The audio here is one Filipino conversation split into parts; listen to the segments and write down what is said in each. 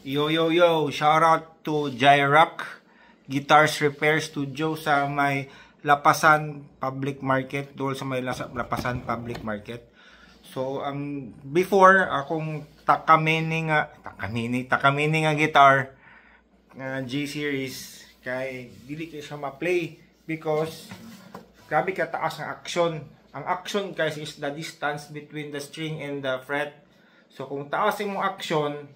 Yo yo yo, shout out to Jyrock Guitars Repair Studio sa may Lapasan Public Market, doon sa may Lapasan Public Market. So ang before akong takamini nga guitar G series kay dili ko siya ma-play because grabe ka taas ang action. Ang action guys is the distance between the string and the fret. So kung taas yung action,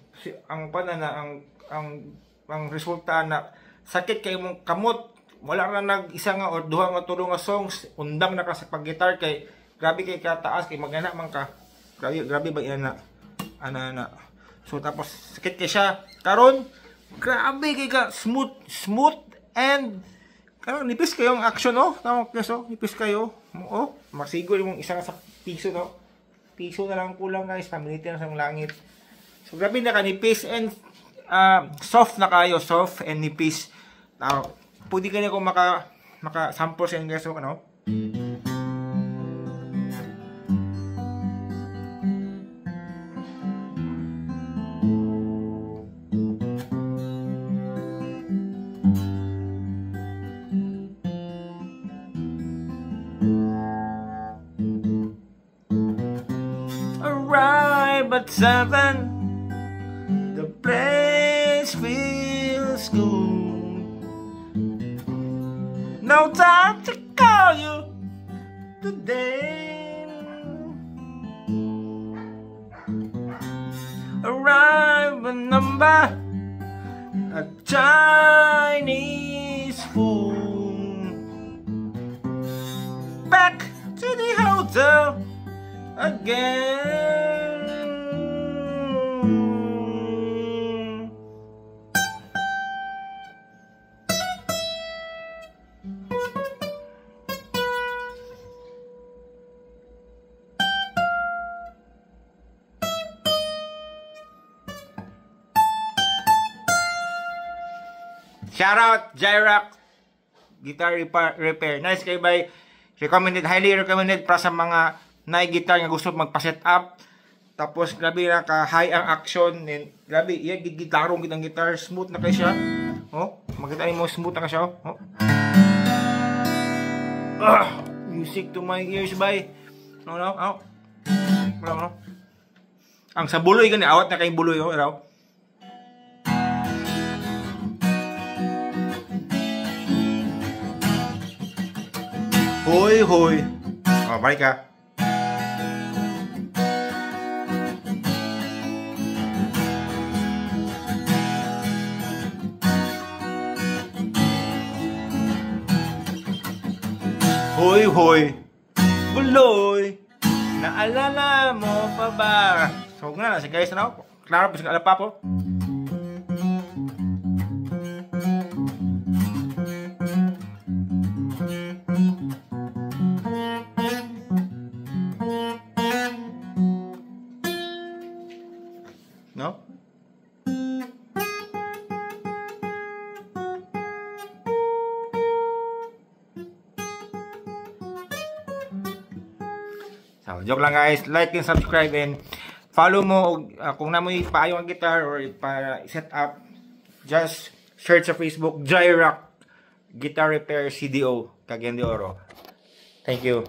ang ang resulta na sakit kay mong kamot, wala na nag-isa nga o duha nga tulo nga songs, undang na ka sa pag-guitar kay grabe kay kataas kay magana man ka. Grabe ba ina ana. So tapos sakit kay siya. Karon grabe kay ka smooth and karon nipis kayo ang action tama kaso nipis kayo. Masigol yung isa sa piso piso na lang kulang guys, pamiliti na sa langit. So grabe na kanipis and soft na kayo, soft and nipis. Pwede ka niya kung maka sample sa inyo guys, Arrive at 7, the place feels good. No time to call you today. Arrive a number, a Chinese food. Back to the hotel again. Shout out Jyrock Guitar Repair. Nice kayo by recommended, highly recommended para sa mga guitar nga gusto magpa-set up. Tapos grabe na ka high ang action and grabe iya gitarong kitang guitar, smooth na kay siya. Makita mo smooth na ka siya. Music to my ears by. Ang sa buloy gani awat na kay buloy raw. Hoy. Balik ka. Hoy. Buloy. Naalala mo pa ba? So nga si guys na klaro pa sa alapa po. No? So, joke lang guys. Like and subscribe and follow mo kung namoy paayo ang guitar or para set up, just search sa Facebook Jyrock Guitar Repair CDO Cagayan de Oro. Thank you.